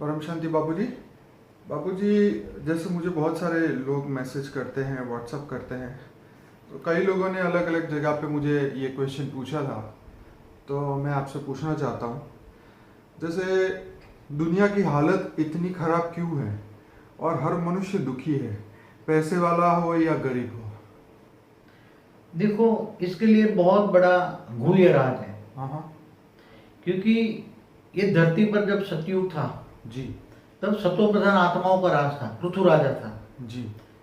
परम शांति बाबूजी। बाबूजी, जैसे मुझे बहुत सारे लोग मैसेज करते हैं, व्हाट्सअप करते हैं, तो कई लोगों ने अलग अलग जगह पे मुझे ये क्वेश्चन पूछा था, तो मैं आपसे पूछना चाहता हूँ। जैसे दुनिया की हालत इतनी ख़राब क्यों है और हर मनुष्य दुखी है, पैसे वाला हो या गरीब हो? देखो, इसके लिए बहुत बड़ा गूढ़ राज है। हाँ हाँ। क्योंकि ये धरती पर जब सतयुग था जी तब सतो प्रधान आत्माओं का राज था, पृथु राजा था। जी।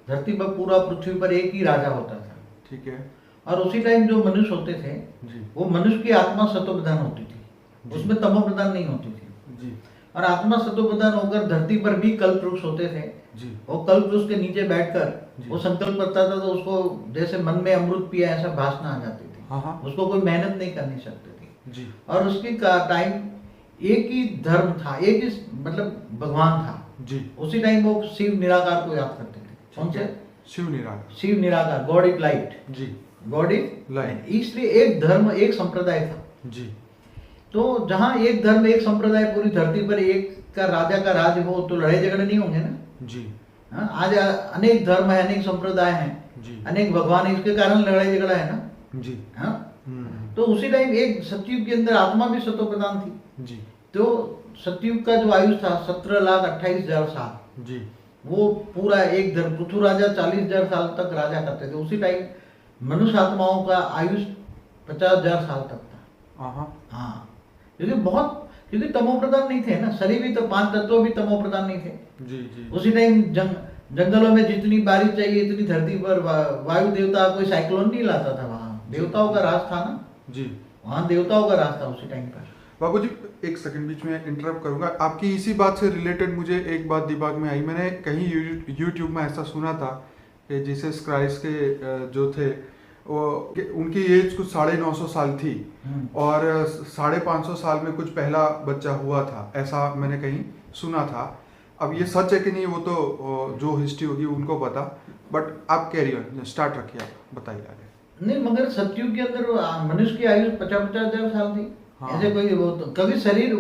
धरती पर पूरा पृथ्वी पर एक ही राजा होता था। ठीक है। और उसी टाइम जो मनुष्य होते थे जी वो मनुष्य की आत्मा सतो प्रधान होती थी, जी उसमें तमो प्रधान नहीं होती थी। जी और आत्मा सतो प्रधान होकर धरती पर भी कल्प वृक्ष होते थे। जी वो कल्प वृक्ष के नीचे बैठकर जी। वो संकल्प करता था तो उसको जैसे मन में अमृत पिया ऐसा भासना आ जाती थी। हाँ हाँ। उसको कोई मेहनत नहीं करनी सकती थी। जी और उसकी टाइम एक ही धर्म था, एक ही मतलब भगवान था। जी। उसी टाइम वो शिव निराकार को याद करते थे। कौन ठीक है। से? शिव निराकार। शिव निराकार, गॉड इज लाइट। जी। God is Light। लाइट। इसलिए एक धर्म एक संप्रदाय था। जी तो जहाँ एक धर्म एक संप्रदाय पूरी धरती पर एक का राजा का राज हो तो लड़ाई झगड़े नहीं होंगे ना। जी हाँ, आज अनेक धर्म है, अनेक संप्रदाय हैं, जी अनेक भगवान है, इसके कारण लड़ाई झगड़ा है ना। जी। हाँ, तो उसी टाइम एक सतयुग के अंदर आत्मा भी सतो प्रधान थी। जी तो सतयुग का जो आयुष था 17,28,000 साल, जी वो पूरा एक धर्म पृथु राजा 40,000 साल तक राजा करते थे। उसी टाइम मनुष्य आत्माओं का आयुष 50,000 साल तक था। हाँ, क्योंकि तमो प्रधान नहीं थे ना, शरीर भी तो 5 तत्व भी तमो प्रधान नहीं थे। जी जी। उसी टाइम जंगलों में जितनी बारिश चाहिए इतनी धरती पर वायु देवता कोई साइक्लोन नहीं लाता था। वहाँ देवताओं का राज था ना। जी। वहाँ देवताओं का राज था उसी टाइम पर। बाबूजी, एक सेकंड बीच में इंटरप्ट करूंगा। आपकी इसी बात से रिलेटेड मुझे एक बात दिमाग में आई। मैंने कहीं यूट्यूब में ऐसा सुना था कि जीसस क्राइस्ट के जो थे वो उनकी एज कुछ 950 साल थी और 550 साल में कुछ पहला बच्चा हुआ था, ऐसा मैंने कहीं सुना था। अब ये सच है कि नहीं वो तो जो हिस्ट्री होगी उनको पता, बट आप कैरी ऑन, स्टार्ट रखिए, आप बताइए आगे। नहीं, मगर सतयुग के अंदर मनुष्य की आयु 50,000 साल थी। हाँ। ऐसे कोई वो तो कभी शरीर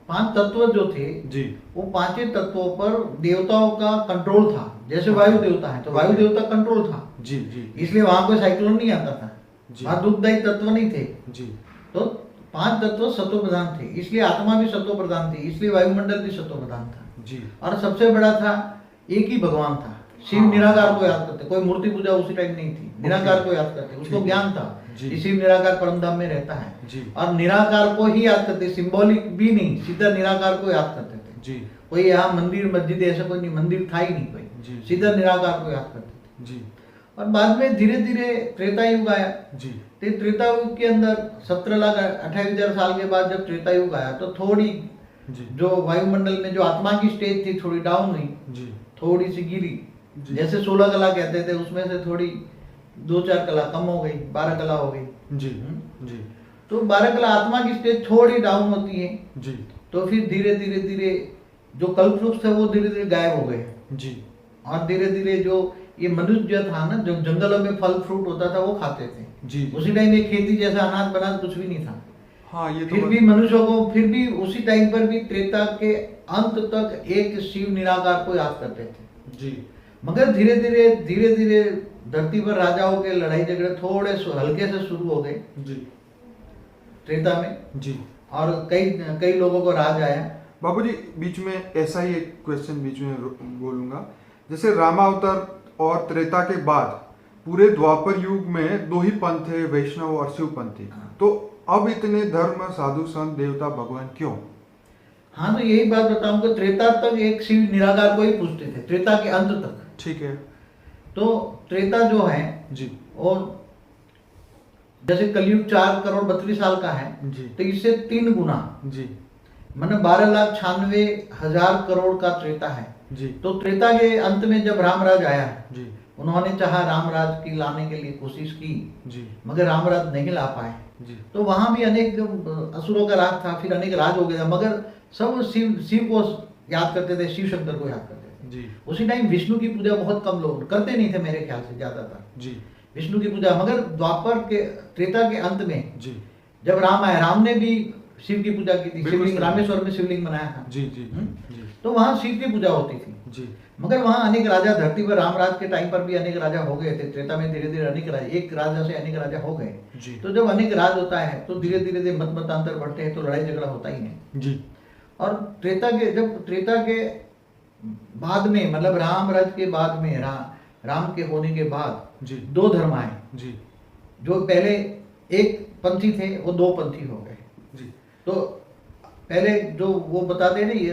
5 तत्व जो थे जी, वो 5 तत्वों पर देवताओं का कंट्रोल था। जैसे वायु देवता है तो वायु देवता कंट्रोल था। जी जी। इसलिए वहां कोई साइक्लोन नहीं आता था। जी। वहां दुखदायी तत्व नहीं थे। जी तो 5 तत्व सतो प्रधान थे, इसलिए आत्मा भी सतो प्रधान थी, इसलिए वायुमंडल भी सतो प्रधान था। जी। और सबसे बड़ा था एक ही भगवान था। शिव हाँ। निराकार को याद करते, कोई मूर्ति पूजा उसी टाइम नहीं थी। निराकार को याद करते, उसको ज्ञान था जी। कि शिव निराकार परमधाम में रहता है। जी। और निराकार को ही याद करते, सिंबॉलिक भी नहीं, सीधा निराकार को याद करते थे। जी कोई यहाँ मंदिर मस्जिद ऐसा कोई नहीं, मंदिर था ही नहीं कोई, जी। सीधा निराकार को याद करते थे। जी और बाद में धीरे धीरे त्रेता युग आया। जी। तो त्रेता युग के अंदर 17,28,000 साल के बाद जब त्रेता युग आया तो थोड़ी जी। जो वायुमंडल में जो आत्मा की स्टेज थी थोड़ी डाउन हुई, जी। थोड़ी सी गिरी। जी। जैसे 16 कला कहते थे उसमें से थोड़ी 2-4 कला कम हो गई, 12 कला हो गई। जी जी। तो 12 कला आत्मा की स्टेज थोड़ी डाउन होती है। जी तो फिर धीरे धीरे धीरे जो कल्प वृक्ष थे वो धीरे धीरे गायब हो गए। जी। और धीरे धीरे जो ये मनुष्य जो था ना, जो जंगलों में फल फ्रूट होता था वो खाते थे। जी। उसी टाइम ये खेती जैसा अनाज बनाज कुछ भी नहीं था। हाँ, ये तो फिर भी मनुष्यों को फिर भी उसी टाइम पर भी त्रेता के अंत तक एक शिव निराकार को याद करते थे। जी। मगर धीरे धीरे धरती पर राजाओं के लड़ाई झगड़े थोड़े हल्के से शुरू हो गए जी। त्रेता में। जी। और कई लोगों को राज आया। बाबूजी, बीच में ऐसा ही एक क्वेश्चन बीच में बोलूंगा। जैसे रामावतार और त्रेता के बाद पूरे द्वापर युग में 2 ही पंथ थे, वैष्णव और शिव पंथी। तो अब इतने धर्म, साधु संत, देवता, भगवान क्यों? हाँ, तो यही बात बताऊंगा। त्रेता तक एक शिव निराकार को ही पूछते थे, त्रेता के अंत तक। ठीक है। तो त्रेता जो है जी। और जैसे कलयुग 4 करोड़ 32 साल का है जी। तो इससे 3 गुना जी। मतलब 12,96,000 करोड़ का त्रेता है। जी। तो त्रेता के अंत में जब रामराज आया, जी। उन्होंने चाहा रामराज की लाने के लिए कोशिश की, जी। मगर रामराज नहीं ला पाए। जी। तो वहां भी अनेक असुरों का राज था, फिर अनेक राज हो गया, मगर सब शिव को याद करते थे, शिव शंकर को याद करते थे। जी। उसी टाइम विष्णु की पूजा बहुत कम लोग करते नहीं थे, मेरे ख्याल से ज्यादातर जी। विष्णु की पूजा। मगर द्वापर के त्रेता के अंत में जी। जब राम आए, राम ने भी शिव की पूजा की थी, बिल्कुल शिवलिंग सही। रामेश्वर में शिवलिंग बनाया था। जी जी जी तो वहाँ शिव की पूजा होती थी। जी मगर वहाँ अनेक राजा, धरती पर रामराज के टाइम पर भी अनेक राजा हो गए थे। त्रेता में धीरे धीरे अनेक राजा, एक राजा से अनेक राजा हो गए। जी तो जब अनेक राज होता है तो धीरे धीरे मत मतांतर बढ़ते हैं, तो लड़ाई झगड़ा होता ही है। जी और त्रेता के बाद में, मतलब राम राज के बाद में, राम के होने के बाद जी दो धर्म आए। जी जो पहले एक पंथी थे वो दो पंथी हो गए। जी तो पहले जो वो बताते हैं ना, ये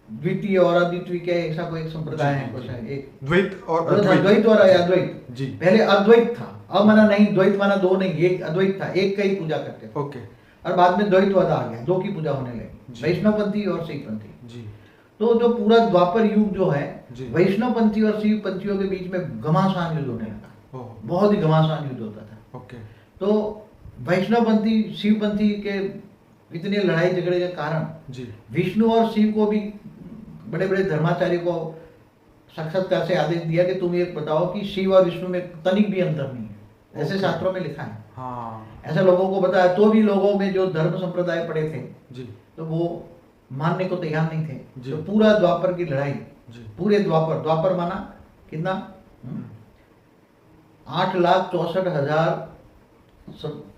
द्वितीय और अद्वितीय क्या ऐसा कोई एक संप्रदाय है, कुछ है, एक द्वैत और द्वैत और अद्वैत। जी पहले अद्वैत था, अब माना नहीं, द्वैत माना दो नहीं, एक अद्वैत था, एक का ही पूजा करते थे। ओके। और बाद में द्वैतवाद आ गया, दो की पूजा होने लगी, जी। वैष्णवपंथी और शिवपंथी। जी तो जो पूरा द्वापर युग जो है, जी। वैष्णवपंथी और शिवपंथियों के बीच में घमासान युद्ध होने लगा। ओह, बहुत ही घमासान युद्ध होता था। ओके। तो वैष्णवपंथी शिवपंथी के इतने लड़ाई झगड़े के कारण जी विष्णु और शिव को भी, बड़े बड़े धर्माचार्य को साक्षात्कार से आदेश दिया कि तुम ये बताओ कि शिव और विष्णु में तनिक भी अंतर नहीं है। ऐसे ओके। शास्त्रों में लिखा है। हाँ ऐसा लोगों को बताया, तो भी लोगों में जो धर्म संप्रदाय पड़े थे जी तो वो मानने को तैयार नहीं थे। जी। तो पूरा द्वापर की लड़ाई, जी पूरे द्वापर माना कितना, 8,64,000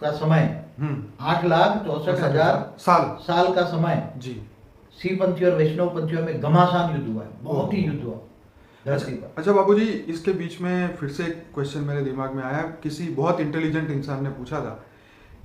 का समय, 8,64,000 साल का समय जी। शिवपंथी और वैष्णवपंथियों में घमासान युद्ध हुआ है, बहुत ही युद्ध हुआ धरती पर। अच्छा बाबूजी, इसके बीच में फिर से एक क्वेश्चन मेरे दिमाग में आया। किसी बहुत इंटेलिजेंट इंसान ने पूछा था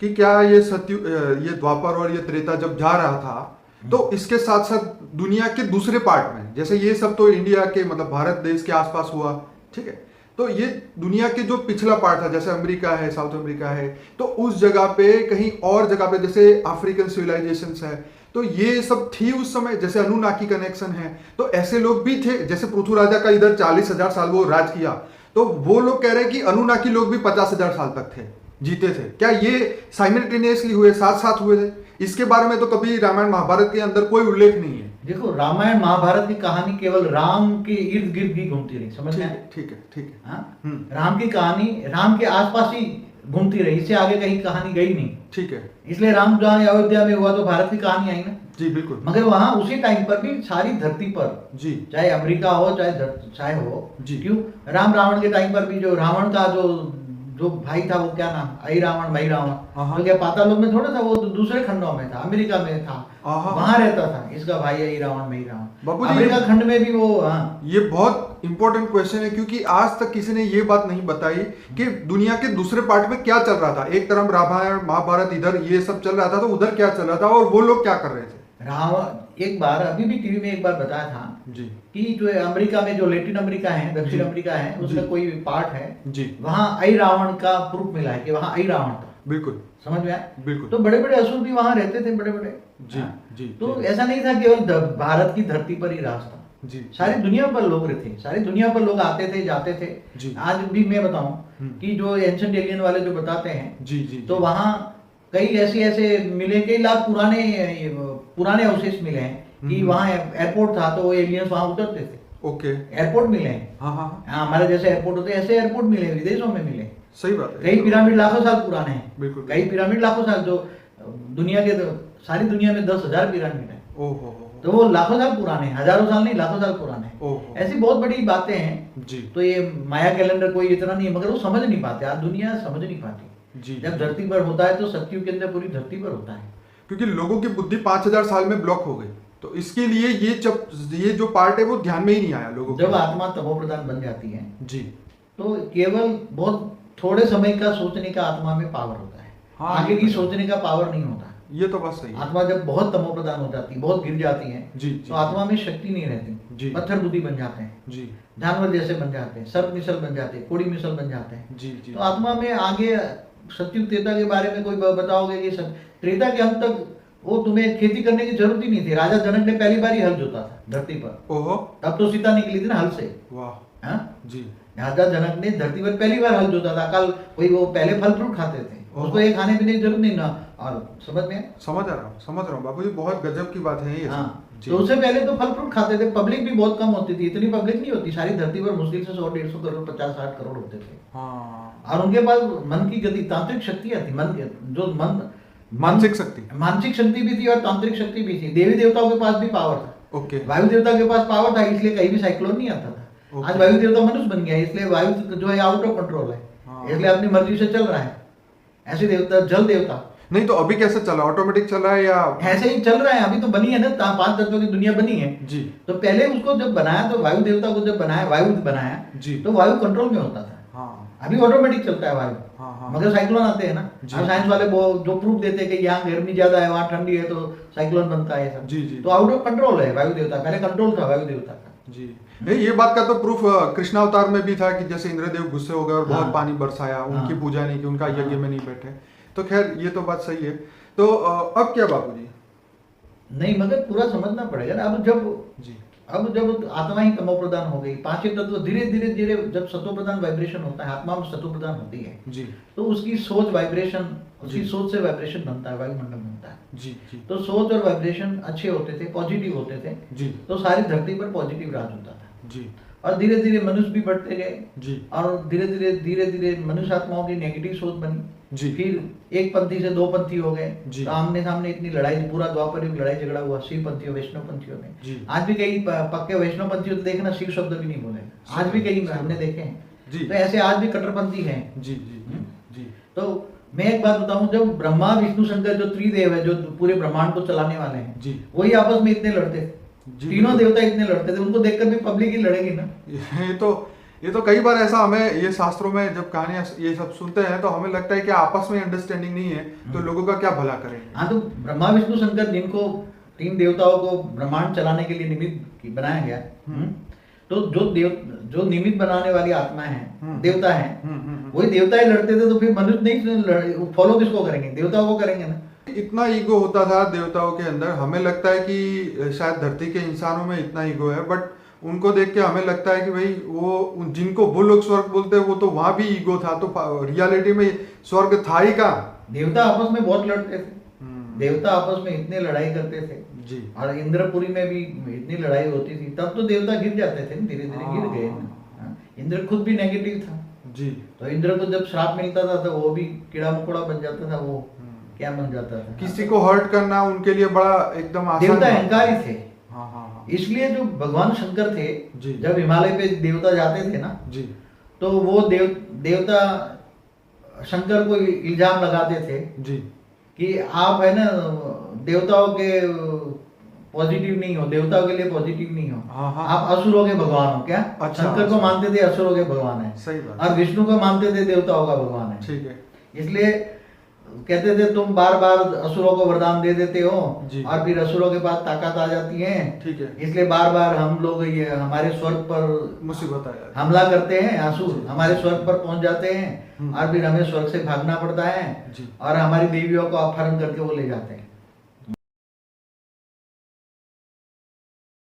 कि क्या ये ये द्वापर और ये त्रेता जब जा रहा था तो इसके साथ साथ दुनिया के दूसरे पार्ट में, जैसे ये सब तो इंडिया के मतलब भारत देश के आसपास हुआ, ठीक है, तो ये दुनिया के जो पिछला पार्ट था, जैसे अमेरिका है, साउथ अमेरिका है, तो उस जगह पे कहीं और जगह पे जैसे अफ्रीकन सिविलाइजेशंस है, तो ये सब थी उस समय, जैसे अनुनाकी कनेक्शन है, तो ऐसे लोग भी थे। जैसे पृथु राजा का इधर 40,000 साल वो राज किया, तो वो लोग कह रहे हैं कि अनुनाकी लोग भी 50,000 साल तक थे, जीते थे। क्या ये साइमल्टेनियसली हुए, साथ साथ हुए थे? इसके बारे में तो कभी रामायण महाभारत के अंदर कोई उल्लेख नहीं है। देखो, रामायण महाभारत की कहानी केवल राम के इर्द गिर्द ही घूमती रही, समझ में? ठीक है, ठीक है। हाँ, राम की कहानी राम के आसपास ही घूमती रही, इससे आगे कहीं कहानी गई नहीं। ठीक है। इसलिए राम जहाँ अयोध्या में हुआ तो भारत की कहानी आई ना। जी बिल्कुल। मगर वहां उसी टाइम पर भी सारी धरती पर, जी, चाहे अमेरिका हो चाहे हो जी, क्यों, राम रावण के टाइम पर भी जो रावण का जो भाई था, वो क्या नाम, आई रावण मई रावण, तो क्या पातालोक में थोड़ा था, वो तो दूसरे खंडों में था, अमेरिका में था, वहां रहता था इसका भाई आई रावण मई रावण, अमेरिका खंड में भी वो। हाँ, ये बहुत इंपॉर्टेंट क्वेश्चन है, क्योंकि आज तक किसी ने ये बात नहीं बताई कि दुनिया के दूसरे पार्ट में क्या चल रहा था। एक तरफ रामायण महाभारत इधर ये सब चल रहा था, तो उधर क्या चल रहा था और वो लोग क्या कर रहे थे। रावण एक बार, अभी भी टीवी में एक बार बताया था जी कि जो अमेरिका में, जो लैटिन अमेरिका है, दक्षिण अमेरिका है, उसका कोई पार्ट है जी, वहाँ आई रावण का प्रूफ मिला है कि वहाँ आई रावण था। बिल्कुल, समझ में आया? बिल्कुल। तो बड़े बड़े असुर भी वहाँ रहते थे, बड़े बड़े। जी जी। तो ऐसा नहीं था केवल भारत की धरती पर ही राज था, जी, सारी दुनिया पर लोग रहते, सारी दुनिया पर लोग आते थे, जाते थे। जी। आज भी मैं बताऊं कि जो एंशिएंट एलियन वाले जो बताते हैं, जी जी, तो वहाँ कई ऐसे मिले, कई लाख पुराने अवशेष मिले हैं कि वहाँ एयरपोर्ट था, तो वो एलियंस वहाँ उतरते थे। ओके। एयरपोर्ट मिले हैं। हाँ हाँ, हमारे जैसे एयरपोर्ट होते हैं, ऐसे एयरपोर्ट मिले, विदेशों में मिले। सही बात है। कई पिरामिड लाखों साल पुराने हैं, बिल्कुल। कई पिरामिड लाखों साल, जो दुनिया के सारी दुनिया में 10,000 पिरामिड है, ओहो, तो वो लाखों साल पुराने हैं, हजारों साल नहीं, लाखों साल पुराने हैं। ओहो। ऐसी बहुत बड़ी बातें हैं। जी तो ये माया कैलेंडर कोई इतना नहीं है, मगर वो समझ नहीं पाते, आज दुनिया समझ नहीं पाती। जी, जब धरती पर होता है तो सत्युग के अंदर पूरी धरती पर होता है, क्योंकि लोगों की बुद्धि 5,000 साल में ब्लॉक हो गई, तो इसके लिए ये जो पार्ट है वो ध्यान में ही नहीं आया लोगों जब आत्मा तमोप्रधान बन जाती है जी, तो केवल बहुत थोड़े समय का सोचने का आत्मा में पावर होता है। हाँ, आगे की सोचने का पावर नहीं होता। ये तो बात सही है। आत्मा जब बहुत तमोप्रधान हो जाती है, बहुत गिर जाती है, जी, तो आत्मा में शक्ति नहीं रहती, जी, पत्थर बुद्धि बन जाते हैं, जी जानवर जैसे बन जाते हैं, सर्प मिसल बन जाते हैं, कोड़ी मिसल बन जाते हैं। जी जी, तो आत्मा में आगे सत्युग त्रेता के बारे में कोई बताओगे कि त्रेता के अंत तक वो तुम्हें खेती करने की जरूरत ही नहीं थी। राजा जनक ने पहली बार ही हल जोता था धरती पर, ओहो, तब तो सीता निकली थी ना हल से। वाह, हाँ, जी, राजा जनक ने धरती पर पहली बार हल जोता था। कल कोई वो पहले फल फ्रूट खाते थे, उसको ये खाने पीने की जरूरत नहीं ना। और समझ रहा हूँ बाबूजी, बहुत गजब की बात है ये। हाँ, तो उससे पहले तो फल फ्रूट खाते थे, पब्लिक भी बहुत कम होती थी, इतनी पब्लिक नहीं होती, सारी धरती पर मुश्किल से 100-150 करोड़ 50-60 करोड़ होते थे। हाँ, और उनके पास मन की गति, तांत्रिक शक्तियां थी, मन मानसिक शक्ति, मानसिक शक्ति भी थी और तांत्रिक शक्ति भी थी। देवी देवताओं के पास भी पावर था। ओके। वायु देवता के पास पावर था, इसलिए कहीं भी साइक्लोन नहीं आता था। आज वायु देवता मनुष्य बन गया, इसलिए वायु जो है आउट ऑफ कंट्रोल है, इसलिए अपनी मर्जी से चल रहा है। ऐसे देवता, जल देवता नहीं तो अभी कैसे चला, ऑटोमेटिक चल रहा है या ऐसे ही चल रहा है? अभी तो बनी है ना, 5 तत्वों की दुनिया बनी है जी। तो पहले उसको जब बनाया, तो वायु देवता को जब बनाया, वायु बनाया जी, तो वायु कंट्रोल में होता था। अभी ऑटोमेटिक चलता है वायु। मगर साइक्लोन आते हैं ना, साइंस वाले वो जो प्रूफ देते हैं कि यहाँ गर्मी ज्यादा है, वहाँ ठंडी है, तो साइक्लोन बनता है सब। जी जी। तो आउट ऑफ कंट्रोल है वायु देवता, पहले कंट्रोल था वायु देवता का। जी नहीं, ये बात का तो प्रूफ कृष्णावतार में भी था कि जैसे इंद्रदेव गुस्से हो गए और बहुत पानी बरसाया, उनकी पूजा नहीं की, उनका यज्ञ में नहीं बैठे। तो खैर ये तो बात सही है। तो अब क्या बाबूजी? नहीं मगर पूरा समझना पड़ेगा ना। अब जब आत्मा ही तमो प्रधान हो गई, पांचों तत्व धीरे धीरे धीरे, जब सतो प्रधान वाइब्रेशन होता है, आत्मा में सतो प्रधान होती है जी, तो उसकी सोच वाइब्रेशन, उसकी सोच से वाइब्रेशन बनता है, वायुमंडल बनता है जी जी। तो सोच और वाइब्रेशन अच्छे होते थे, पॉजिटिव होते थे जी, तो सारी धरती पर पॉजिटिव राज होता था जी। और धीरे धीरे मनुष्य भी बढ़ते गए जी, और धीरे धीरे मनुष्य आत्माओं की नेगेटिव सोच बनी जी। फिर एक पंथी से 2 पंथी हो गए, जी। तो आमने सामने इतनी लड़ाई, पूरा द्वापर युग लड़ाई झगड़ा हुआ शिव पंथियों वैष्णव पंथियों में। जी। आज भी कई पक्के वैष्णव पंथियों देखना शिव शब्द भी नहीं बोले, आज भी कई हमने देखे हैं जी। तो ऐसे आज भी कट्टरपंथी हैं। जी जी जी। तो मैं एक बात बताऊं, जब ब्रह्मा विष्णु शंकर जो त्रिदेव है, जो पूरे ब्रह्मांड को चलाने वाले हैं जी, वही आपस में इतने लड़ते थे, तीनों देवता इतने लड़ते थे, उनको देखकर भी पब्लिक ही लड़ेगी ना। ये तो कई बार ऐसा हमें ये शास्त्रों में जब कहानियां ये सब सुनते हैं तो हमें लगता है कि आपस में अंडरस्टैंडिंग नहीं है तो लोगों का क्या भला करेंगे। हाँ, तो ब्रह्मा विष्णु शंकर जिनको 3 देवताओं को ब्रह्मांड चलाने के लिए निमित्त बनाया गया, तो जो निमित्त बनाने वाली आत्मा है, देवता है, वही देवता ही लड़ते थे, तो फिर मनुष्य नहीं फॉलो किसको करेंगे? देवताओं को करेंगे ना। इतना ईगो होता था देवताओं के अंदर, हमें लगता है कि शायद धरती के इंसानों में इतना ईगो है, बट उनको देख के हमें लगता है कि भाई वो जिनको वो लोग स्वर्ग बोलते हैं वो तो वहां भी ईगो था, तो रियलिटी में स्वर्ग था ही कहाँ? देवता आपस में बहुत लड़ते थे, देवता आपस में इतने लड़ाई करते थे जी। और इंद्रपुरी में भी इतनी लड़ाई होती थी, तब तो देवता गिर जाते थे, धीरे धीरे गिर गए ना। इंद्र खुद भी नेगेटिव था जी, तो इंद्र को जब श्राप मिलता था तो वो भी कीड़ा मकोड़ा बन जाता था, वो क्या बन जाता था, किसी को हर्ट करना उनके लिए बड़ा एकदम आसान। देवता अहंकारी थे। हाँ। इसलिए जो भगवान शंकर थे जी। जब हिमालय पे देवता जाते थे ना जी, तो वो देवता शंकर को इल्जाम लगाते थे जी कि आप है ना देवताओं के पॉजिटिव नहीं हो, देवताओं के लिए पॉजिटिव नहीं हो, आप असुरों के भगवान हो। क्या? अच्छा, शंकर को मानते थे असुरों के भगवान है, सही बात। और विष्णु को मानते थे देवताओं का भगवान है। ठीक है। इसलिए कहते थे तुम बार बार असुरों को वरदान दे देते हो और फिर असुरों के पास ताकत आ जाती है, ठीक है, इसलिए बार बार हम लोग ये हमारे स्वर्ग पर मुसीबत आया, हमला करते हैं, असुर हमारे स्वर्ग पर पहुंच जाते हैं और फिर हमें स्वर्ग से भागना पड़ता है और हमारी देवियों को अपहरण करके वो ले जाते हैं।